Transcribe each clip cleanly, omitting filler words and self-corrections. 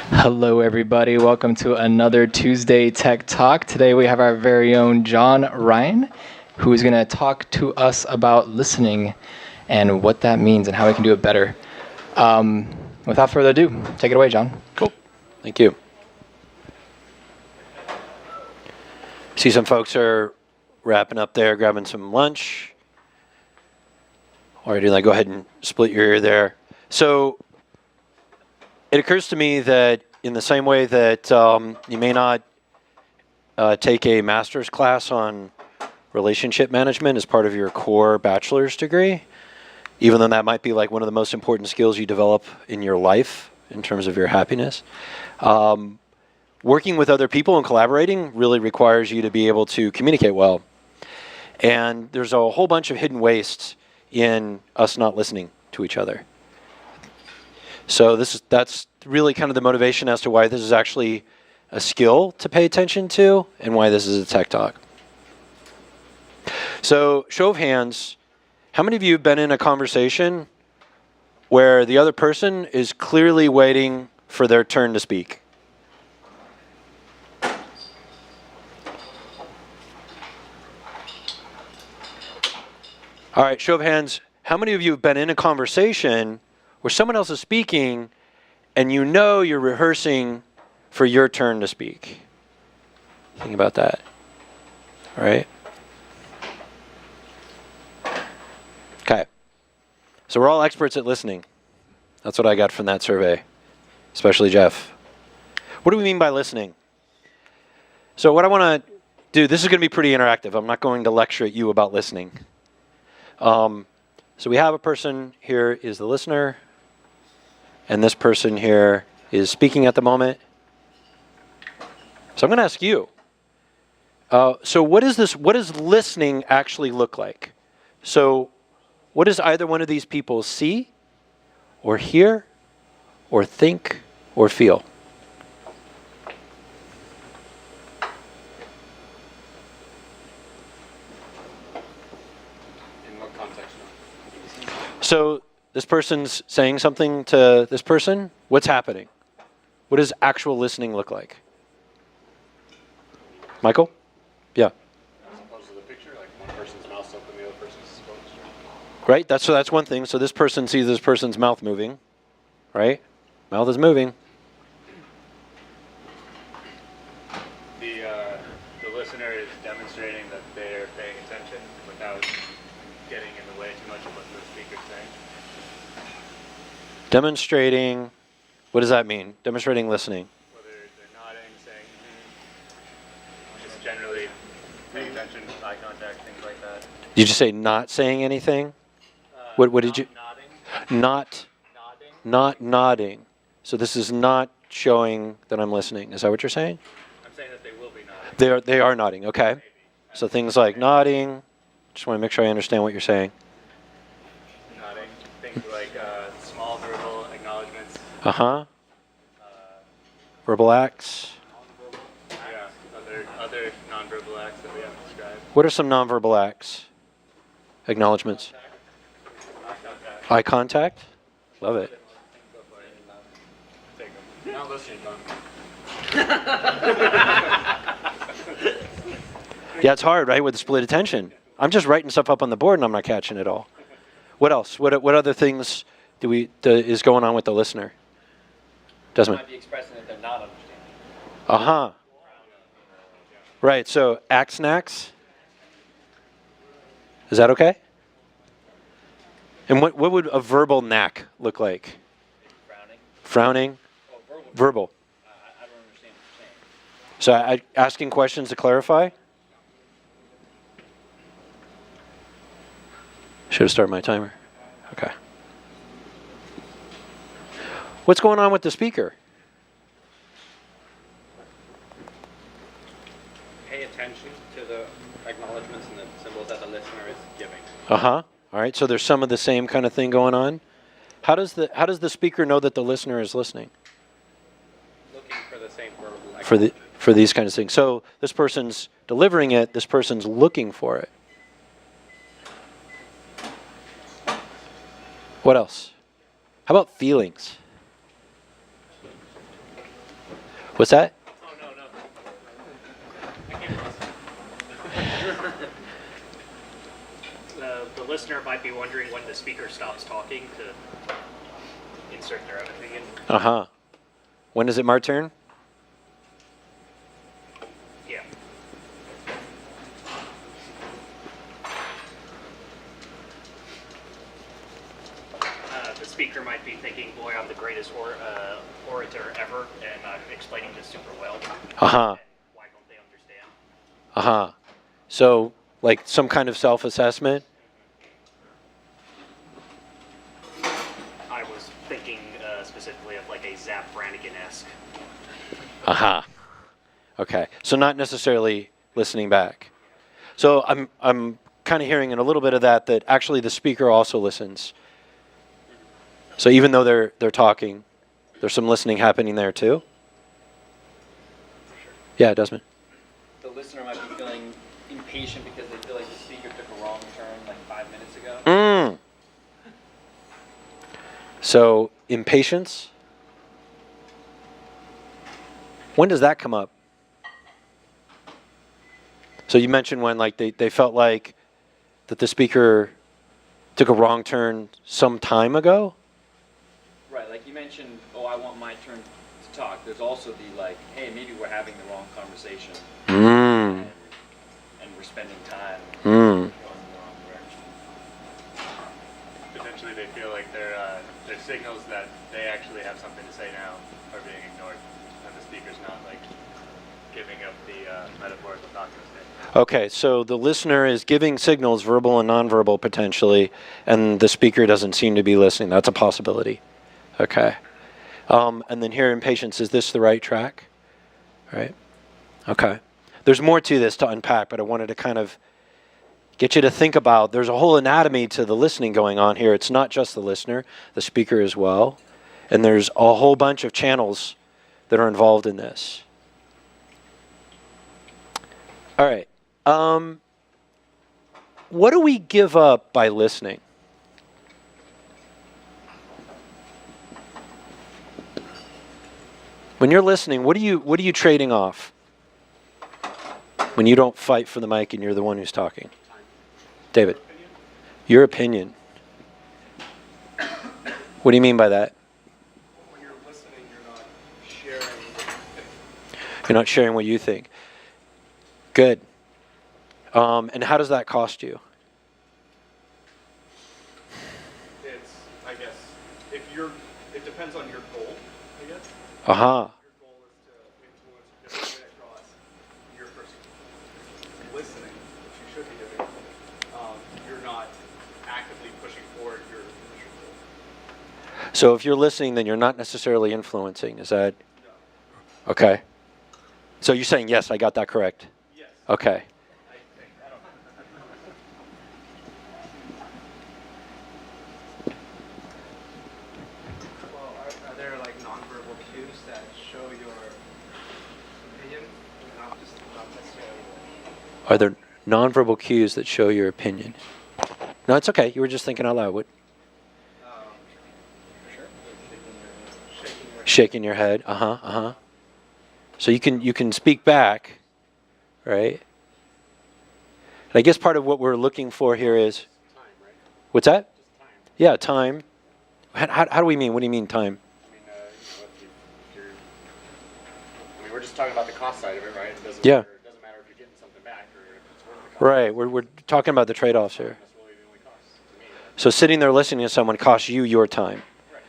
Hello, everybody. Welcome to another Tuesday Tech Talk. Today we have our very own John Ryan, who is going to talk to us about listening and what that means and how we can do it better. Without further ado, take it away, John. Cool. Thank you. See some folks are wrapping up there, grabbing some lunch. Or do I go ahead and split your ear there? So it occurs to me that in the same way that you may not take a master's class on relationship management as part of your core bachelor's degree, even though that might be like one of the most important skills you develop in your life in terms of your happiness. Working with other people and collaborating really requires you to be able to communicate well. And there's a whole bunch of hidden wastes in us not listening to each other. So that's really kind of the motivation as to why this is actually a skill to pay attention to and why this is a tech talk. So show of hands, how many of you have been in a conversation where the other person is clearly waiting for their turn to speak? All right, show of hands, how many of you have been in a conversation where someone else is speaking and you know you're rehearsing for your turn to speak? Think about that. All right? Okay. So we're all experts at listening. That's what I got from that survey, especially Jeff. What do we mean by listening? So what I want to do, this is going to be pretty interactive. I'm not going to lecture at you about listening. So we have a person here is the listener, and this person here is speaking at the moment. So I'm going to ask you. So what does listening actually look like? So what does either one of these people see, or hear, or think, or feel? So this person's saying something to this person. What's happening? What does actual listening look like? Michael? Yeah. As opposed to the picture, like one person's mouth's open, the other person's closed. Right? That's one thing. So this person sees this person's mouth moving. Right? Mouth is moving. The listener is demonstrating that they're paying attention without getting in the way too much of what the speaker's saying. Demonstrating. What does that mean? Demonstrating listening. Whether they're nodding, saying, just generally paying attention, eye contact, things like that. Did you just say not saying anything? What did you? Nodding. Not nodding. So this is not showing that I'm listening. Is that what you're saying? I'm saying that they will be nodding. They are nodding. Okay. Maybe. So things like nodding. Just want to make sure I understand what you're saying. Nodding. Things like small verbal acknowledgments. Uh-huh. Verbal acts. Yeah, other nonverbal acts that we haven't described. What are some nonverbal acts? Acknowledgments. Eye contact. Eye contact. Love it. Go for it. Take them. You're not listening, Don. Yeah, it's hard, right, with the split attention. I'm just writing stuff up on the board and I'm not catching it all. What else? What other things is going on with the listener? Desmond. Might be expressing that they're not understanding. Uh-huh. Right, so acts and acts. Is that okay? And what would a verbal knack look like? Frowning. Frowning? Oh, verbal. Verbal. I don't understand what you're saying. So asking questions to clarify? Should have started my timer. Okay. What's going on with the speaker? Pay attention to the acknowledgments and the symbols that the listener is giving. Uh-huh. All right, so there's some of the same kind of thing going on. How does the speaker know that the listener is listening? Looking for the same verbal For these kinds of things. So this person's delivering it, this person's looking for it. What else? How about feelings? What's that? Oh, no, no. I came across the listener might be wondering when the speaker stops talking to insert their own opinion. Uh-huh. When is it my turn? Yeah. The speaker might be thinking, boy, I'm the greatest orator ever, and I'm explaining this super well. Uh-huh. And why don't they understand? Uh-huh. So, like some kind of self-assessment? I was thinking specifically of like a Zap Brannigan-esque. Uh-huh. Okay. So not necessarily listening back. So I'm kind of hearing in a little bit of that actually the speaker also listens. So even though they're talking, there's some listening happening there too? Yeah, Desmond. The listener might be feeling impatient because they feel like the speaker took a wrong turn like 5 minutes ago. Mm. So impatience? When does that come up? So you mentioned when like they felt like that the speaker took a wrong turn some time ago? Right, like you mentioned, oh, I want my turn to talk. There's also the like, hey, maybe we're having the wrong conversation Mm. and we're spending time Mm. going in the wrong direction. Potentially they feel like their signals that they actually have something to say now are being ignored, and the speaker's not like giving up the metaphorical talking stage. Okay, so the listener is giving signals, verbal and nonverbal potentially, and the speaker doesn't seem to be listening. That's a possibility. Okay. And then here in patience, is this the right track? Right? Okay. There's more to this to unpack, but I wanted to kind of get you to think about there's a whole anatomy to the listening going on here. It's not just the listener, the speaker as well. And there's a whole bunch of channels that are involved in this. All right. What do we give up by listening? When you're listening, what are you trading off? When you don't fight for the mic and you're the one who's talking. David, your opinion. What do you mean by that? When you're listening, you're not sharing what you think. You're not sharing what you think. Good. And how does that cost you? It's, I guess, it depends on your goal, I guess. Uh-huh. Your goal is to influence or just get across your perspective. Listening, which you should be doing, you're not actively pushing forward your initial goal. So if you're listening, then you're not necessarily influencing. Is that No. okay? So you're saying, yes, I got that correct. Yes. Okay. I think. I don't know. Well, are there like nonverbal cues that show your opinion, not necessarily? Are there nonverbal cues that show your opinion? No, it's okay. You were just thinking out loud. What? For sure. Shaking your Shaking your head. Uh-huh. Uh-huh. So you can speak back, right? And I guess part of what we're looking for here is Time, right? what's that? Just time. Yeah, time. How do we mean? What do you mean time? I mean, we're just talking about the cost side of it, right? It doesn't Yeah. matter, it doesn't matter if you're getting something back or if it's worth the cost. Right. We're talking about the trade-offs here. That's really the only cost to me. So sitting there listening to someone costs you your time.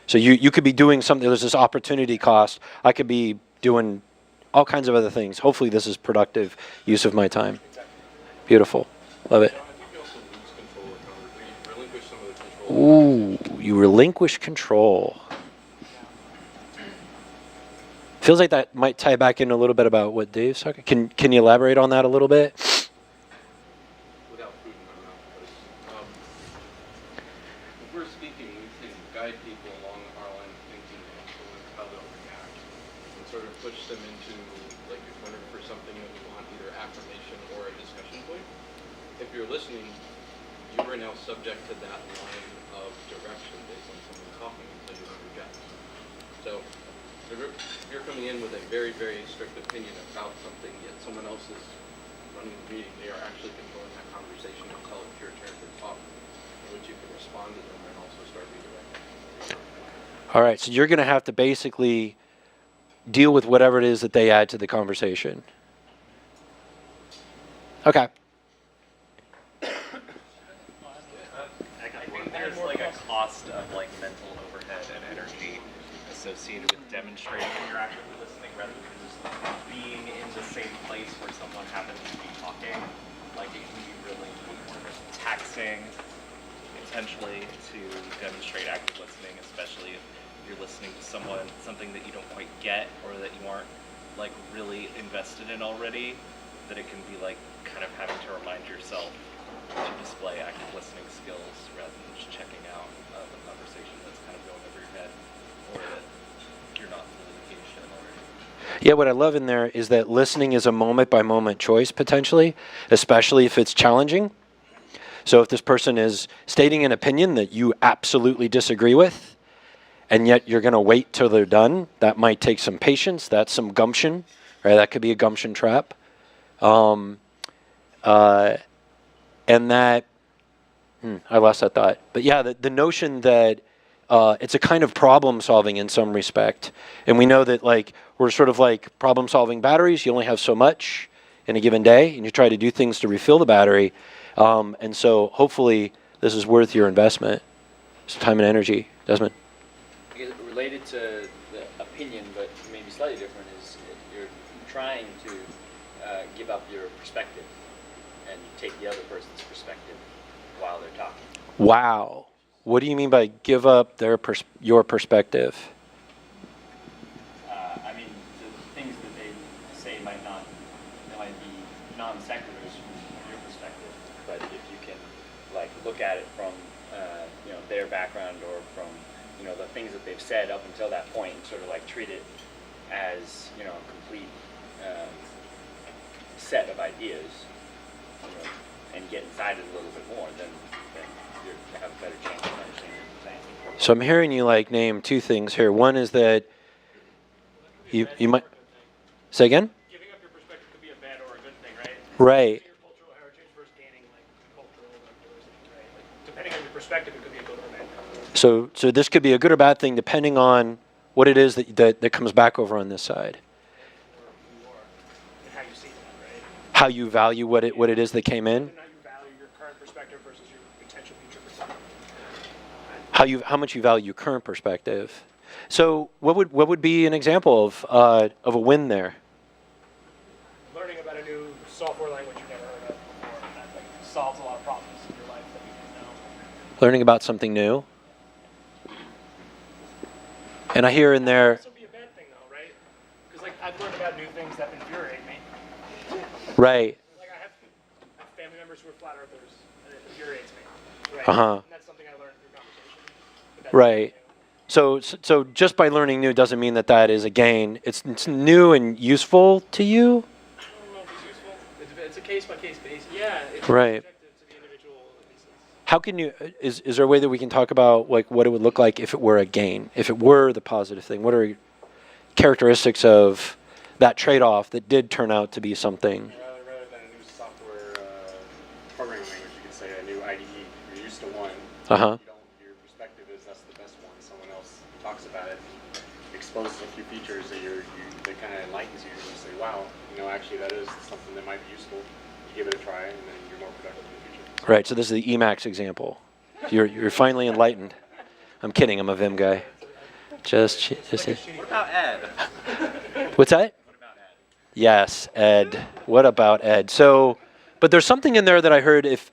So you could be doing something. There's this opportunity cost. I could be doing all kinds of other things. Hopefully this is productive use of my time. Beautiful. Love it. I think you also lose control of conversation. You relinquish some of the control. Ooh, you relinquish control. Feels like that might tie back in a little bit about what Dave's talking. Can you elaborate on that a little bit? Without food in my mouth. Because, if we're speaking, we can guide people along our line of thinking and influence how they'll react. And sort of push them into, like, if we're looking for something that we want, either affirmation or a discussion point. If you're listening, you are now subject to that line of direction based on someone talking until you interject. So, If you're coming in with a very, very strict opinion about something, yet someone else is running the meeting, they are actually controlling that conversation until it's your turn to talk, in which you can respond to them and also start redirecting. All right, so you're going to have to basically deal with whatever it is that they add to the conversation. Okay. I think there's like a cost of like mental overhead and energy associated with demonstrating that you're actively listening rather than just being in the same place where someone happens to be talking. Like it can be really taxing potentially to demonstrate active listening, especially if you're listening to something that you don't quite get or that you aren't like really invested in already, that it can be like kind of having to remind yourself to display active listening skills rather than just checking out the conversation that's kind of going over your head or that you're not really engaged in already. Yeah, what I love in there is that listening is a moment by moment choice potentially, especially if it's challenging. So if this person is stating an opinion that you absolutely disagree with, and yet you're going to wait till they're done, that might take some patience. That's some gumption, right? That could be a gumption trap. And that, I lost that thought. But yeah, the notion that it's a kind of problem solving in some respect. And we know that like we're sort of like problem solving batteries. You only have so much in a given day, and you try to do things to refill the battery. And so hopefully this is worth your investment. It's time and energy. Desmond? I guess related to the opinion, but maybe slightly different, is you're trying to give up your perspective and take the other person's perspective while they're talking. Wow. What do you mean by give up your perspective? I mean, the things that they say might be non sequiturs from your perspective, but if you can like look at it from their background or from the things that they've said up until that point, and sort of like treat it as a complete set of ideas, and get inside it a little bit more, then you have a better chance of understanding what you're saying. So I'm hearing you like name two things here. One is that you might say again? Giving up your perspective could be a bad or a good thing, right? Right. Your cultural heritage versus gaining like cultural diversity, right? Like, depending on your perspective, it could be a good or a bad thing. So this could be a good or bad thing depending on what it is that comes back over on this side. Or who you are and how you see that, right? How you value what it is that came in. And how you value your current perspective versus your potential future perspective. How much you value your current perspective. So what would be an example of a win there? Learning about a new software language you've never heard of before, that like solves a lot of problems in your life that you didn't know. Learning about something new. And I hear in there. This would be a bad thing though, right? Because like I've learned about new things that infuriate me. Right. Like I have family members who are flat earthers, and it infuriates me. Right. Uh-huh. And that's something I learned through conversation. But that's Right. So just by learning new doesn't mean that is a gain. It's new and useful to you. I don't know if it's useful. It's a case by case basis. Yeah. It's Right. subjective to the individual instance. How can you is there a way that we can talk about like what it would look like if it were a gain, if it were the positive thing? What are characteristics of that trade-off that did turn out to be something? Rather than a new software programming language, you could say a new IDE. You're used to one. Uh-huh. Your perspective is that's the best one. Someone else talks about it, exposes a few features that kind of enlightens you, and you say, wow, actually that is something that might be useful. You give it a try, and then you're more productive in the future. Right. So this is the Emacs example. You're finally enlightened. I'm kidding. I'm a Vim guy. Just What about Ed? What's that? What about Ed? Yes, Ed. What about Ed? So, but there's something in there that I heard, if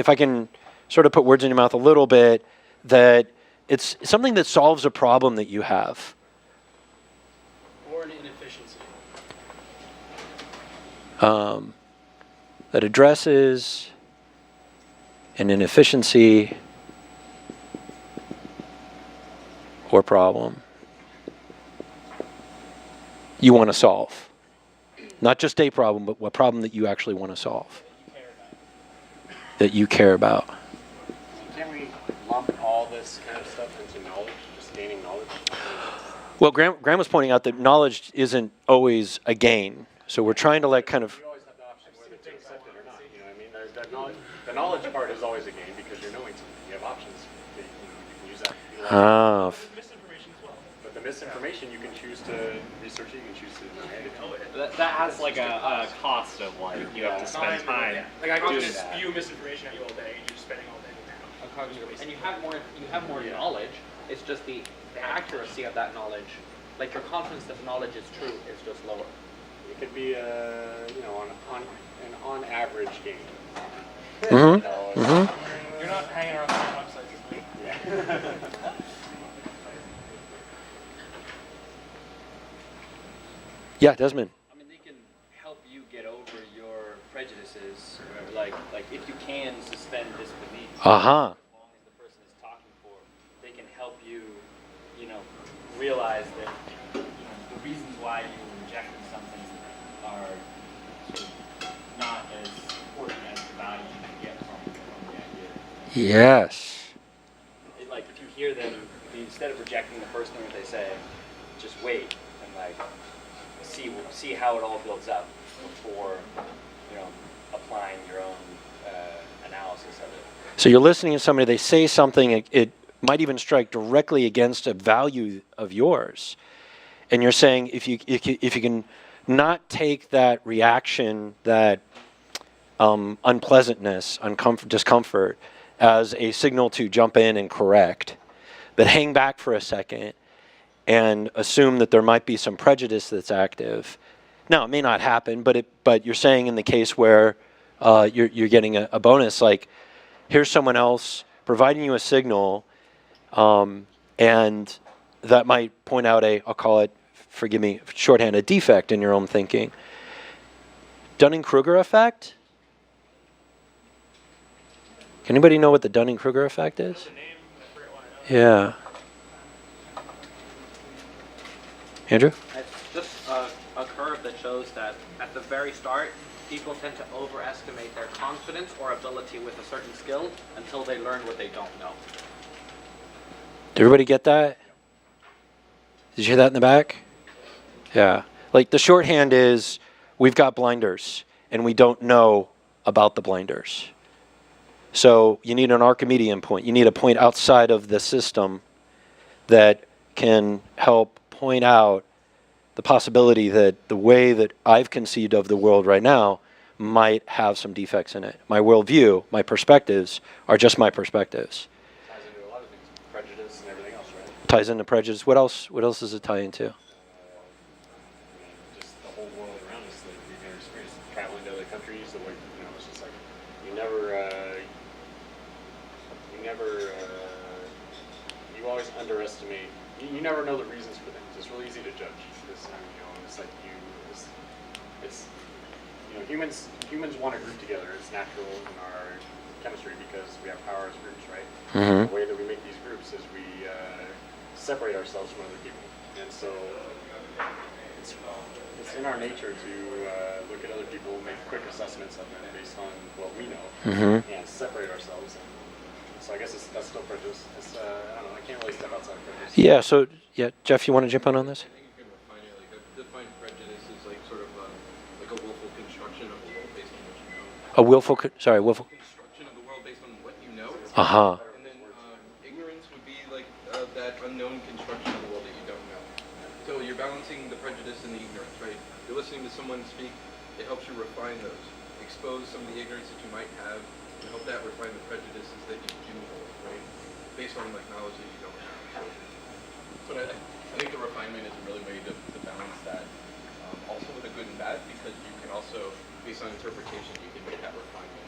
I can sort of put words in your mouth a little bit, that it's something that solves a problem that you have. Or an inefficiency. That addresses an inefficiency or problem you want to solve. Not just a problem, but a problem that you actually want to solve. That you care about. Can we lump all this kind of stuff into knowledge, just gaining knowledge? Well, Graham was pointing out that knowledge isn't always a gain. So we're trying to kind of. You always have the option whether to accept it or not. You know what I mean? The knowledge part is always a gain because you're knowing something. You have options. You can use that. Ah. Misinformation as well. But the misinformation, you can choose to research it. You can choose to deny it. That has like a cost of like you have to spend time. Like I can doing just that. spew misinformation at you all day, and you're just spending all day with that. And you have more knowledge. It's just the accuracy of that knowledge. Like your confidence that knowledge is true is just lower. It could be on average gain. Mm-hmm. You're not hanging around the websites. Yeah. Yeah, Desmond. I mean, they can help you get over your prejudices. Like if you can suspend disbelief, Uh-huh. as long as the person is talking for, they can help you, realize that the reasons why you rejected something are sort of not as important as the value you can get from the idea. Yes. Like if you hear them, instead of rejecting the first thing that they say, just wait and see how it all builds up before applying your own analysis of it. So you're listening to somebody, they say something, it might even strike directly against a value of yours. And you're saying if you can not take that reaction, that unpleasantness, discomfort, as a signal to jump in and correct, but hang back for a second and assume that there might be some prejudice that's active. Now, it may not happen, but you're saying in the case where you're getting a bonus, like here's someone else providing you a signal, and that might point out I'll call it, forgive me, shorthand, a defect in your own thinking. Dunning-Kruger effect? Can anybody know what the Dunning-Kruger effect is? Yeah. Andrew? It's just a curve that shows that at the very start, people tend to overestimate their confidence or ability with a certain skill until they learn what they don't know. Did everybody get that? Did you hear that in the back? Yeah. Like the shorthand is we've got blinders and we don't know about the blinders. So you need an Archimedean point. You need a point outside of the system that can help point out the possibility that the way that I've conceived of the world right now might have some defects in it. My worldview, my perspectives are just my perspectives. Ties into a lot of things, prejudice and everything else, right? Ties into prejudice. What else does it tie into? Just the whole world around us that we've never experienced. Traveling to other countries, the way, it's just like you always underestimate. You never know the reasons for things. It's really easy to judge because it's like humans want to group together. It's natural in our chemistry because we have power as groups, right? Mm-hmm. The way that we make these groups is we separate ourselves from other people, and so it's in our nature to look at other people, make quick assessments of them based on what we know, Mm-hmm. and separate ourselves. And so I guess that's still prejudice. I don't know. I can't really step outside of prejudice. Yeah. So yeah, Jeff, you want to jump on this? I think you can refine it. Like define prejudice as like sort of like a willful construction of the world based on what you know. A willful. Construction of the world based on what you know. Uh-huh. And then ignorance would be like that unknown construction of the world that you don't know. So you're balancing the prejudice and the ignorance, right? You're listening to someone speak. It helps you refine those, expose some of the ignorance that you might have, and help that refine the prejudices that you do hold, right? Based on like knowledge that you don't have. But I think the refinement is a really way to balance that, also with a good and bad, because you can also, based on interpretation, you can make that refinement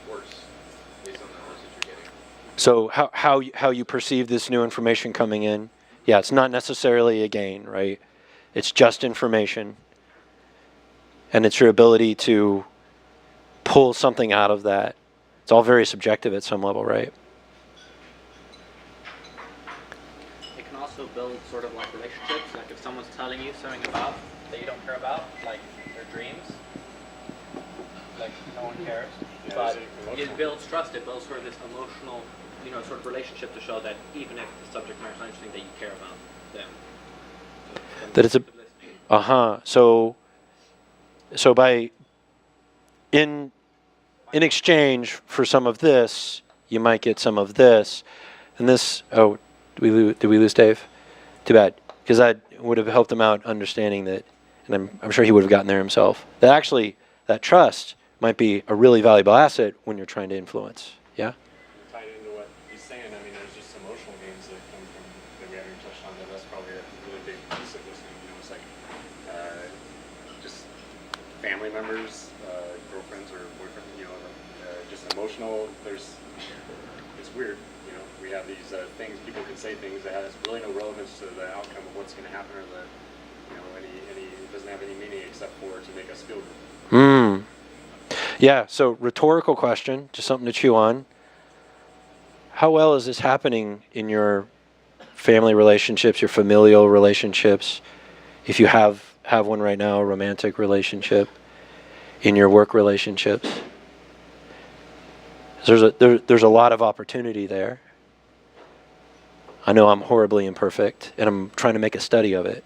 worse based on the knowledge that you're getting. So how you perceive this new information coming in? Yeah, it's not necessarily a gain, right? It's just information. And it's your ability to pull something out of that. It's all very subjective at some level, right? It can also build sort of like relationships. Like if someone's telling you something about that you don't care about, like their dreams, like no one cares. Yeah, But it's it emotional. builds trust. It builds sort of this emotional, sort of relationship to show that even if the subject matter is not interesting, that you care about them. That it's a so by in exchange for some of this, you might get some of this, and this. Oh, did we lose Dave? Too bad, because that would have helped him out understanding that, and I'm sure he would have gotten there himself. That actually, that trust might be a really valuable asset when you're trying to influence. Yeah. Tied into what he's saying, I mean, there's just emotional games that come from that we haven't even touched on. That that's probably a really big piece of listening. You know, it's like just family members, girlfriends or boyfriends. You know, just emotional. It's weird. You know, we have these things. People can say things that has really no relevance to the outcome of what's going to happen, or it doesn't have any meaning except for to make us feel good. Yeah, so rhetorical question, just something to chew on. How well is this happening in your family relationships, your familial relationships? If you have one right now, a romantic relationship, in your work relationships? There's a lot of opportunity there. I know I'm horribly imperfect, and I'm trying to make a study of it.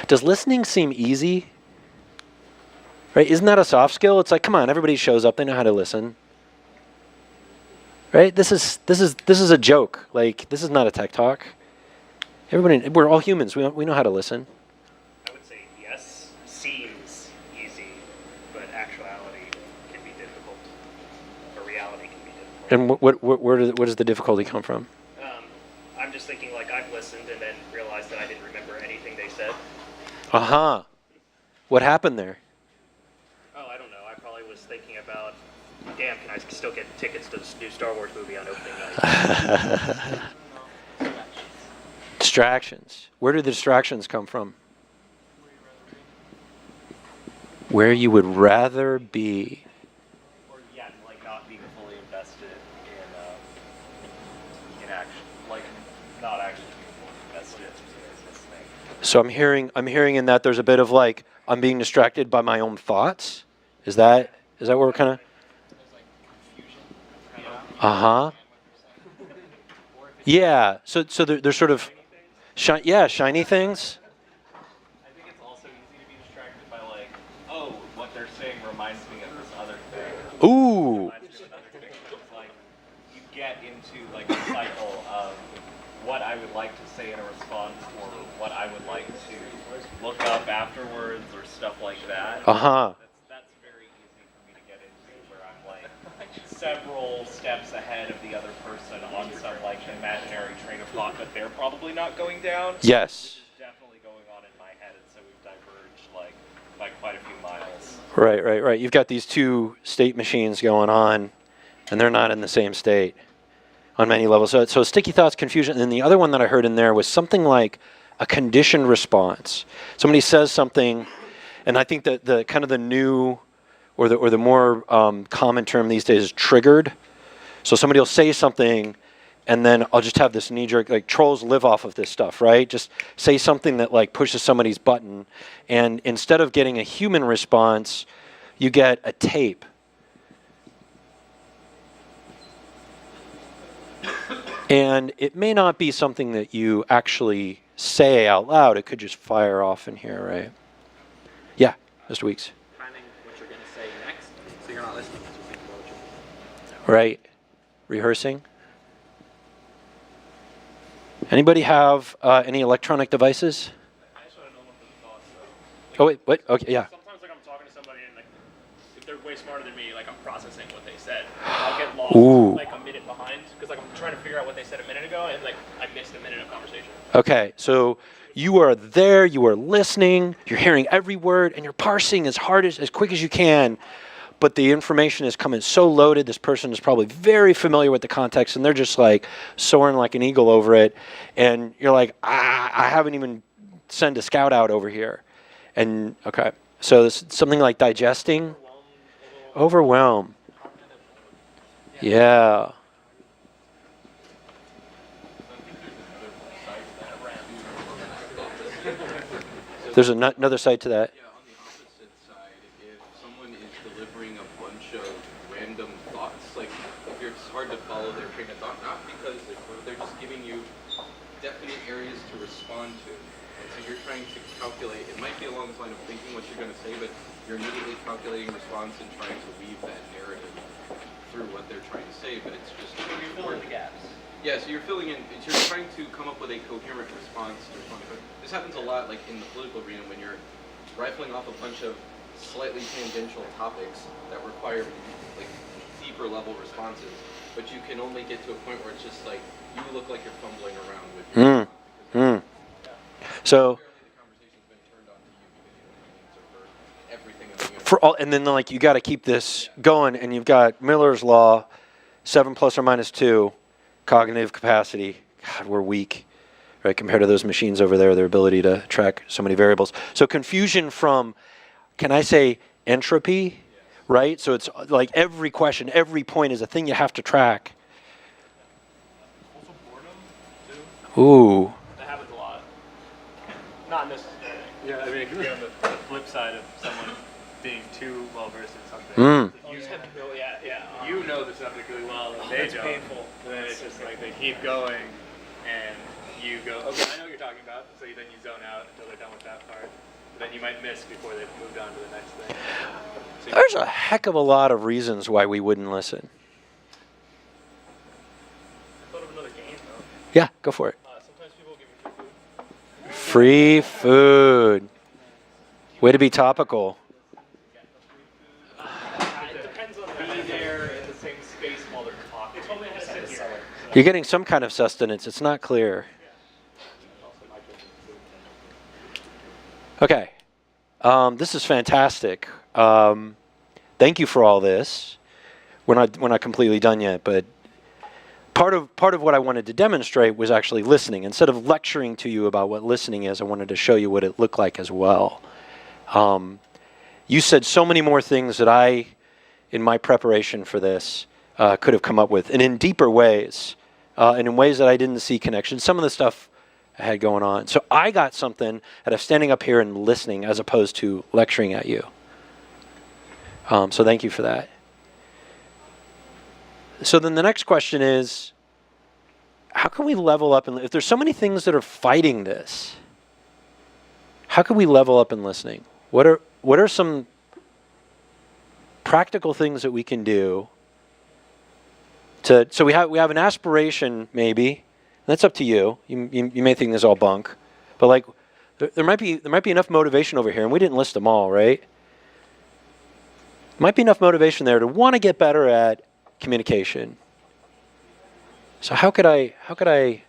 Does listening seem easy? Right? Isn't that a soft skill? It's like, come on, everybody shows up, they know how to listen. Right? This is a joke. Like, this is not a tech talk. Everybody, we're all humans. We know how to listen. I would say yes, seems easy, but actuality can be difficult, or reality can be difficult. And where does the difficulty come from? I'm just thinking, like, I've listened and then realized that I didn't remember anything they said. What happened there? Oh, I don't know. I probably was thinking about, damn, can I still get tickets to this new Star Wars movie on opening night? Distractions. Where do the distractions come from? Where you would rather be. Or yeah, like not being fully invested in action, like not actually being fully invested in this thing. So I'm hearing in that there's a bit of like I'm being distracted by my own thoughts. Is that what we're kind of? Yeah. So there's sort of shiny things. I think it's also easy to be distracted by like, oh, what they're saying reminds me of this other thing. Ooh. Reminds me of another thing. It's like you get into like a cycle of what I would like to say in a response or what I would like to look up afterwards or stuff like that. That's very easy for me to get into where I'm like several steps ahead of the other person on some like imaginary train of thought that they're probably not going down. Yes. Which is definitely going on in my head, and so we've diverged like by quite a few miles. Right. You've got these two state machines going on, and they're not in the same state on many levels. So sticky thoughts, confusion, and then the other one that I heard in there was something like a conditioned response. Somebody says something, and I think that the kind of the new or the more common term these days is triggered. So somebody will say something, and then I'll just have this knee-jerk, like trolls live off of this stuff, right? Just say something that like pushes somebody's button, and instead of getting a human response, you get a tape. And it may not be something that you actually say out loud. It could just fire off in here, right? Yeah, Mr. Weeks. Planning what you're going to say next, so you're not listening. So think about what Right. Rehearsing. Anybody have any electronic devices? I just want to know what the thoughts though. Oh, wait, what? Okay, yeah. Sometimes like I'm talking to somebody and like if they're way smarter than me, like I'm processing what they said. I'll get lost Ooh. like a minute behind because like I'm trying to figure out what they said a minute ago and like I missed a minute of conversation. Okay, so you are there, you are listening, you're hearing every word, and you're parsing as hard as quick as you can. But the information is coming so loaded, this person is probably very familiar with the context, and they're just like soaring like an eagle over it. And you're like, I haven't even sent a scout out over here. And okay, so this, something like digesting, overwhelm. Yeah. There's another side to that. Yeah, on the opposite side, if someone is delivering a bunch of random thoughts, like if it's hard to follow their train of thought, not because they're just giving you definite areas to respond to. And so you're trying to calculate, it might be along the line of thinking what you're going to say, but you're immediately calculating response and trying to weave that narrative through what they're trying to say, but it's just... So you're filling the gaps. Yeah, so you're filling in, you're trying to come up with a coherent response to respond. But this happens a lot, like in the political arena, when you're rifling off a bunch of slightly tangential topics that require like deeper level responses, but you can only get to a point where it's just like you look like you're fumbling around with your response because So apparently the conversation's been turned on to you because you don't have an answer for everything in the universe. for all, and then like you got to keep this going, and you've got Miller's law, 7 plus or minus 2, cognitive capacity. God, we're weak, right, compared to those machines over there, their ability to track so many variables. So confusion from, can I say entropy, right? So it's like every question, every point is a thing you have to track. Also boredom, too. Ooh. That happens a lot. Not necessarily. Yeah, I mean, It could be on the flip side of someone being too well versed in something. Mm. You just have to know, yeah. you know the subject really well, and they That's don't. painful. And then it's just like they keep going, and you go, okay, I know what you're talking about. So then you zone out until they're done with that part. But then you might miss before they've moved on to the next thing. So you- There's a heck of a lot of reasons why we wouldn't listen. I thought of another game, though. Yeah, go for it. Sometimes people give you Free free food. food. Way to be topical. It depends on be there in the same space while they're talking. They told me I had to sit here. You're getting some kind of sustenance. It's not clear. Okay. This is fantastic. Thank you for all this. We're not completely done yet, but part of what I wanted to demonstrate was actually listening. Instead of lecturing to you about what listening is, I wanted to show you what it looked like as well. You said so many more things that I, in my preparation for this, could have come up with, and in deeper ways, and in ways that I didn't see connections. Some of the stuff I had going on. So I got something out of standing up here and listening as opposed to lecturing at you. So thank you for that. So then the next question is, how can we level up? And if there's so many things that are fighting this, how can we level up in listening? What are some practical things that we can do so we have an aspiration, maybe. That's up to you. You may think this is all bunk, but like there might be enough motivation over here, and we didn't list them all, right? Might be enough motivation there to want to get better at communication. So how could I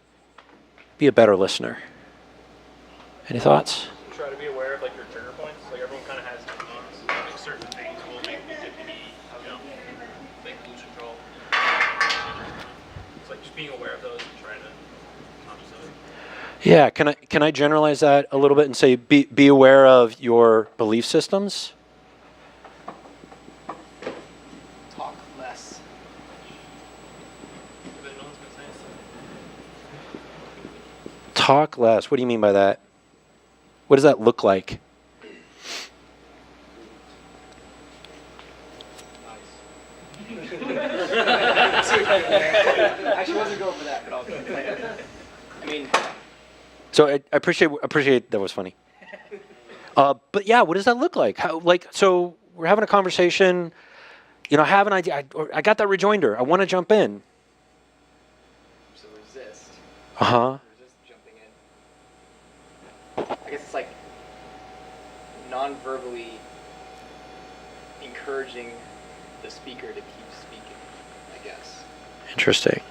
be a better listener? Any thoughts? Try to be aware of like your trigger points. Like everyone kind of has like certain things will make me make lose control. It's like just being aware of those and trying to conscious of it. Yeah, can I generalize that a little bit and say be aware of your belief systems? Talk less. But no one's gonna say something. Talk less. What do you mean by that? What does that look like? Actually, wasn't going for that, but I'll I mean, So I appreciate that was funny. But yeah, what does that look like? So we're having a conversation. I have an idea. I got that rejoinder. I want to jump in. so resist. Uh-huh. Resist jumping in. I guess it's like non-verbally encouraging the speaker to keep speaking, I guess. Interesting.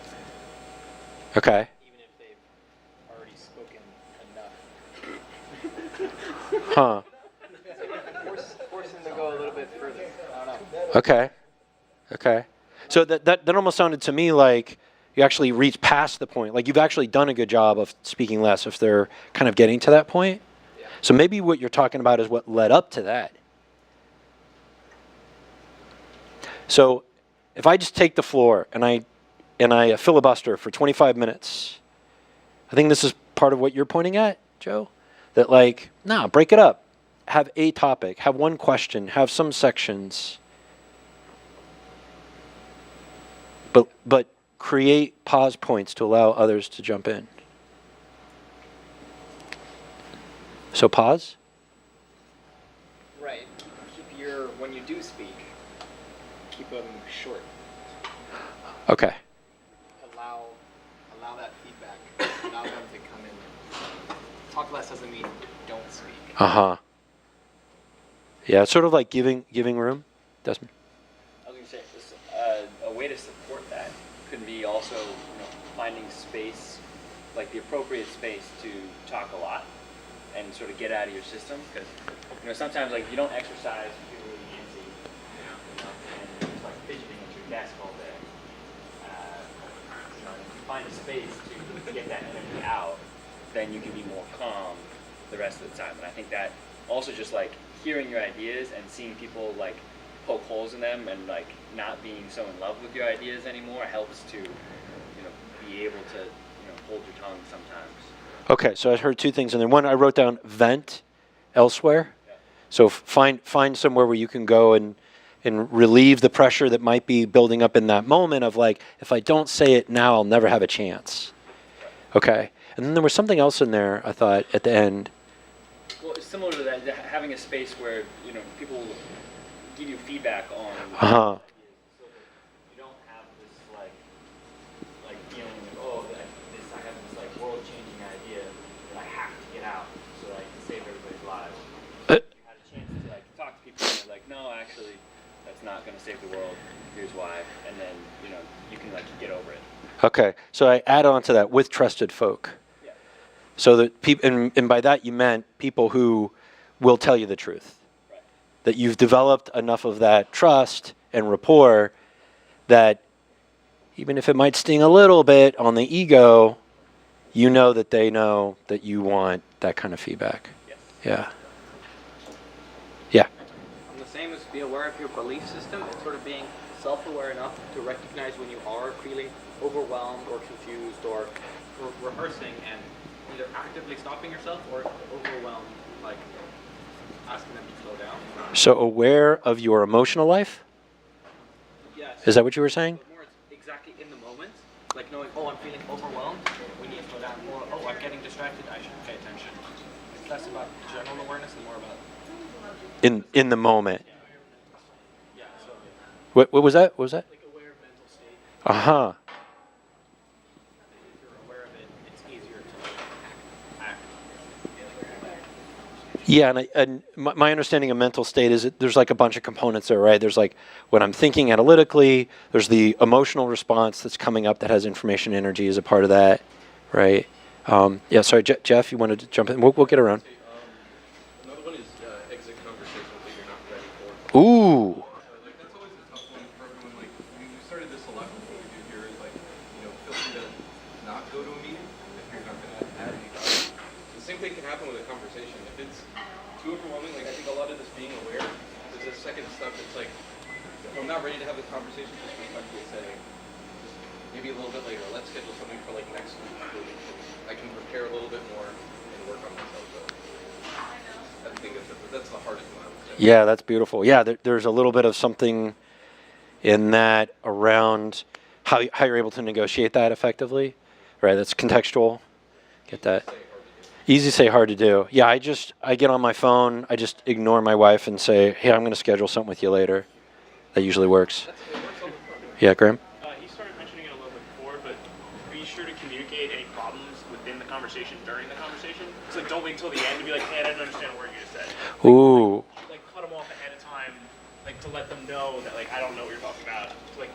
Okay. Even if they've already spoken enough. Huh. Force them to go a little bit further. I don't know. Okay. Okay. So that almost sounded to me like you actually reached past the point. Like you've actually done a good job of speaking less if they're kind of getting to that point. Yeah. So maybe what you're talking about is what led up to that. So if I just take the floor and I filibuster for 25 minutes, I think this is part of what you're pointing at, Joe. That break it up. Have a topic, have one question, have some sections. But create pause points to allow others to jump in. So pause. Right. Keep your, when you do speak, keep them short. Okay. Allow that feedback. Allow them to come in. Talk less doesn't mean don't speak. Uh-huh. Yeah, it's sort of like giving room. Desmond. I was going to say, this, a way to support that could be also, finding space, like the appropriate space to talk a lot and sort of get out of your system. Because, sometimes like you don't exercise, people really antsy, and it's like fidgeting at your desk all day. If you find a space to get that energy out, then you can be more calm the rest of the time. And I think that also just like hearing your ideas and seeing people like poke holes in them and like not being so in love with your ideas anymore helps to be able to hold your tongue sometimes. Okay, so I heard two things in there. One, I wrote down vent elsewhere. Yeah. So find somewhere where you can go and relieve the pressure that might be building up in that moment of like, if I don't say it now, I'll never have a chance. Okay. And then there was something else in there, I thought, at the end. Well, it's similar to that, having a space where people will give you feedback on Uh-huh. ideas, so that you don't have this like feeling like, I have this like world-changing idea that I have to get out so that I can save everybody's lives. You had a chance to like talk to people and they're like, no, actually, that's not going to save the world. Here's why, and then you can like get over it. Okay, so I add on to that with trusted folk. Yeah. So that people, and by that you meant people who will tell you the truth. Right. That you've developed enough of that trust and rapport that even if it might sting a little bit on the ego, you know that they know that you want that kind of feedback. Yes. Yeah. Yeah. And the same as be aware of your belief system. It's sort of being self-aware enough to recognize when you are feeling overwhelmed or confused or rehearsing and either actively stopping yourself or overwhelmed, like asking them to slow down. So aware of your emotional life? Yes. Is that what you were saying? But more it's exactly in the moment, like knowing, oh, I'm feeling overwhelmed, we need to slow down. Or, oh, I'm getting distracted, I should pay attention. It's less about general awareness and more about... In the moment. Yeah, so... What was that? What was that? Like aware of mental state. Uh-huh. If you're aware of it, it's easier to act. Yeah, and my understanding of mental state is that there's like a bunch of components there, right? There's like when I'm thinking analytically, there's the emotional response that's coming up that has information energy as a part of that, right? Yeah, sorry, Jeff, you wanted to jump in? We'll get around. Another one is exit conversations that you're not ready for. Ooh. Like that's always a tough one for everyone. Like we started this a lot before we do here. Is like feel free to not go to a meeting if you're not going to add any value. The same thing can happen with a conversation. If it's too overwhelming, like I think a lot of this being aware is a second step. It's like if I'm not ready to have the conversation, just respectfully saying, just maybe a little bit later. Let's schedule something for like next week. I can prepare a little bit more and work on myself. So I think that's the hardest one. I would say. Yeah, that's beautiful. Yeah, there's a little bit of something in that around how you're able to negotiate that effectively, right? That's contextual. Get that? Easy to say, hard to do. Yeah, I get on my phone, I just ignore my wife and say, hey, I'm going to schedule something with you later. That usually works. Yeah, Graham? He started mentioning it a little bit before, but be sure to communicate any problems within the conversation during the conversation. So like, don't wait until the end to be like, hey, I didn't understand a word you just said. Ooh. Like cut them off ahead of time, like to let them know that like I don't know what you're talking about. To like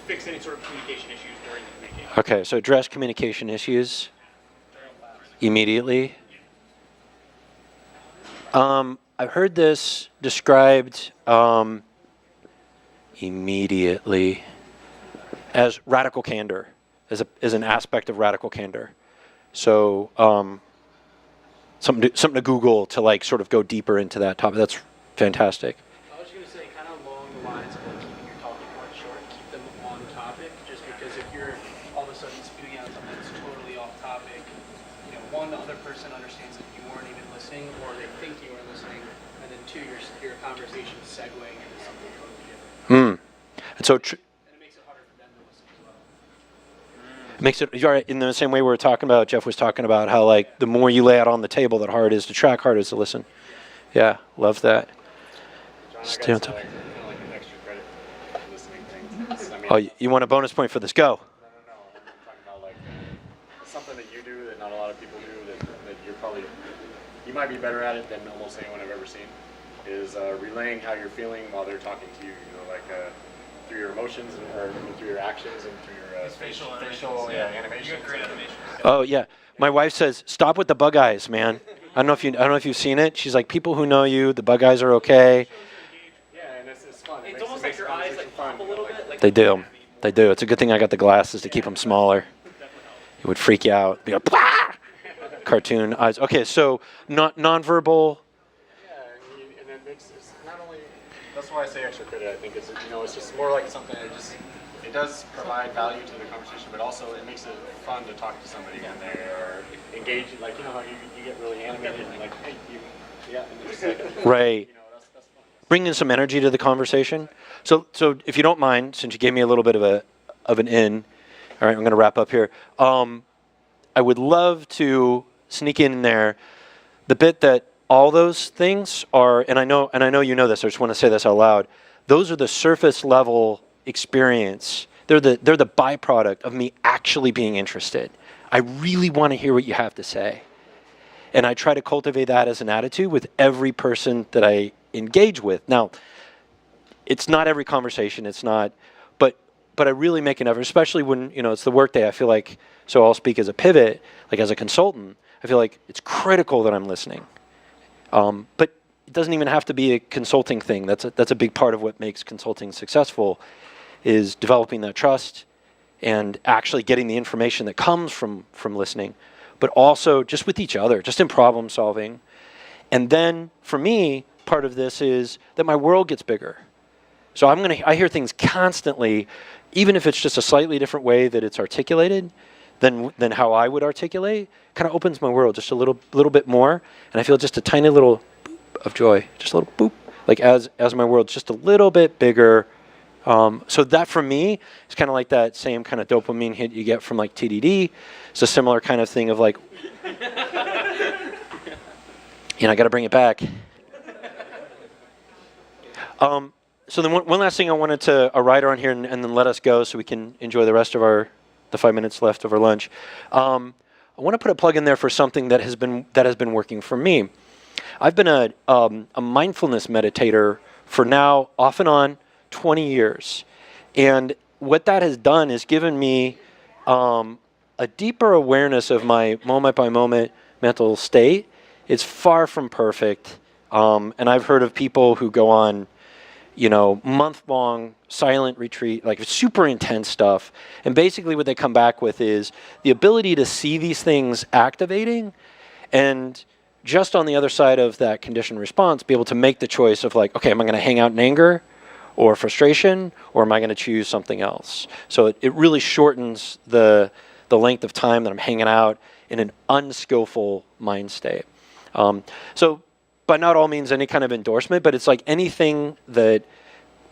fix any sort of communication issues during the communication. Okay, so address communication issues immediately. I've heard this described immediately as radical candor, as an aspect of radical candor. So something to Google to like sort of go deeper into that topic. That's fantastic. I was going to say, kind of along the lines of like keeping your talking points short, keep them on topic. Just because if you're all of a sudden spewing out something that's totally off topic, one, the other person understands that you weren't even listening, or they think you were listening, and then two, your conversation is segueing into something totally different. And so. And it makes it harder for them to listen as well. It makes it you're right, in the same way we were talking about. Jeff was talking about how like the more you lay out on the table, that hard it is to track, hard it is to listen. Yeah, love that. John, I Stay on got top. kind of like an extra credit for listening things. I mean, Oh, you want a bonus point for this? Go. No. I'm talking about like something that you do that not a lot of people do that you're probably, you might be better at it than almost anyone I've ever seen, is relaying how you're feeling while they're talking to you. You know, like through your emotions or through your actions and through your facial animations. You got great animation. Oh yeah. My wife says, "Stop with the bug eyes, man." I don't know if you've seen it. She's like, "People who know you, the bug eyes are okay." Yeah, and it's fun. It's almost like your eyes like pop a little bit. Like They do. They do. It's a good thing I got the glasses to keep them smaller. It would freak you out. Be like, "Blah!" Cartoon eyes. Okay, so not nonverbal. Yeah, and then it's not only. That's why I say extra credit. I think it's it's just more like something that it does provide value to the conversation, but also it makes it fun to talk to somebody when they are engaged. Like how you get really animated and like, hey, and it's like, Right. that's fun. Bring in some energy to the conversation. So if you don't mind, since you gave me a little bit of an in, all right, I'm going to wrap up here. I would love to sneak in there the bit that all those things are, and I know you know this. I just want to say this out loud. Those are the surface level experience. They're the byproduct of me actually being interested. I really want to hear what you have to say, and I try to cultivate that as an attitude with every person that I engage with. Now, it's not every conversation. It's not, but I really make an effort, especially when it's the workday. I feel like, so I'll speak as a pivot, like as a consultant. I feel like it's critical that I'm listening. But it doesn't even have to be a consulting thing. That's a big part of what makes consulting successful, is developing that trust and actually getting the information that comes from listening, but also just with each other, just in problem solving. And then for me, part of this is that my world gets bigger. So I hear things constantly, even if it's just a slightly different way that it's articulated than how I would articulate, kind of opens my world just a little bit more, and I feel just a tiny little boop of joy, just a little boop, like as my world's just a little bit bigger. So that for me is kind of like that same kind of dopamine hit you get from like TDD. It's a similar kind of thing of like, I got to bring it back. So then one last thing I wanted to a rider on here and then let us go so we can enjoy the rest of the 5 minutes left of our lunch. I want to put a plug in there for something that has been working for me. I've been a mindfulness meditator for now off and on 20 years, and what that has done is given me a deeper awareness of my moment by moment mental state. It's far from perfect, and I've heard of people who go on month-long silent retreat, like super intense stuff. And basically what they come back with is the ability to see these things activating and just on the other side of that conditioned response, be able to make the choice of like, okay, am I going to hang out in anger or frustration, or am I going to choose something else? So it really shortens the length of time that I'm hanging out in an unskillful mind state. So by not all means any kind of endorsement, but it's like anything that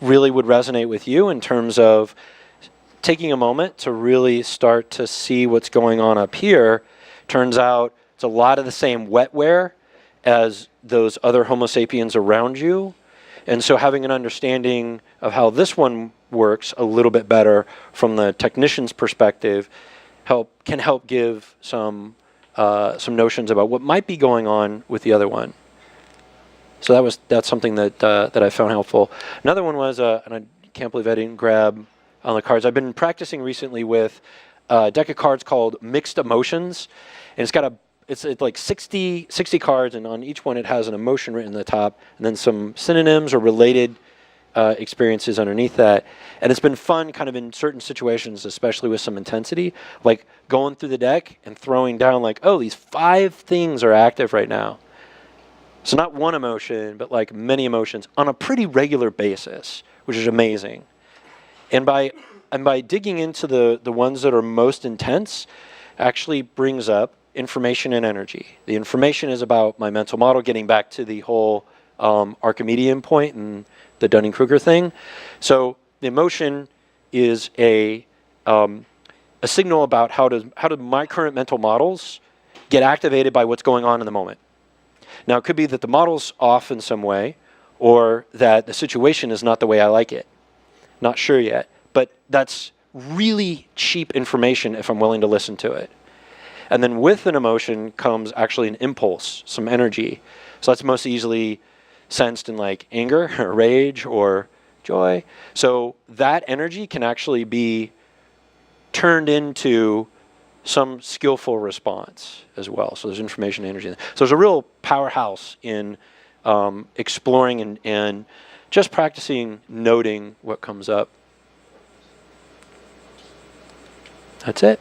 really would resonate with you in terms of taking a moment to really start to see what's going on up here. Turns out it's a lot of the same wetware as those other Homo sapiens around you. And so having an understanding of how this one works a little bit better from the technician's perspective can help give some notions about what might be going on with the other one. So that's something that I found helpful. Another one was, and I can't believe I didn't grab on the cards. I've been practicing recently with a deck of cards called Mixed Emotions, and it's like 60 cards, and on each one it has an emotion written at the top, and then some synonyms or related experiences underneath that. And it's been fun kind of in certain situations, especially with some intensity, like going through the deck and throwing down like, oh, these 5 things are active right now. So not one emotion, but like many emotions on a pretty regular basis, which is amazing. And by digging into the ones that are most intense, actually brings up information and energy. The information is about my mental model, getting back to the whole Archimedean point and the Dunning-Kruger thing. So the emotion is a a signal about how do my current mental models get activated by what's going on in the moment. Now, it could be that the model's off in some way, or that the situation is not the way I like it. Not sure yet, but that's really cheap information if I'm willing to listen to it. And then with an emotion comes actually an impulse, some energy. So that's most easily sensed in like anger or rage or joy. So that energy can actually be turned into some skillful response as well. So there's information energy. So there's a real powerhouse in exploring and just practicing noting what comes up. That's it.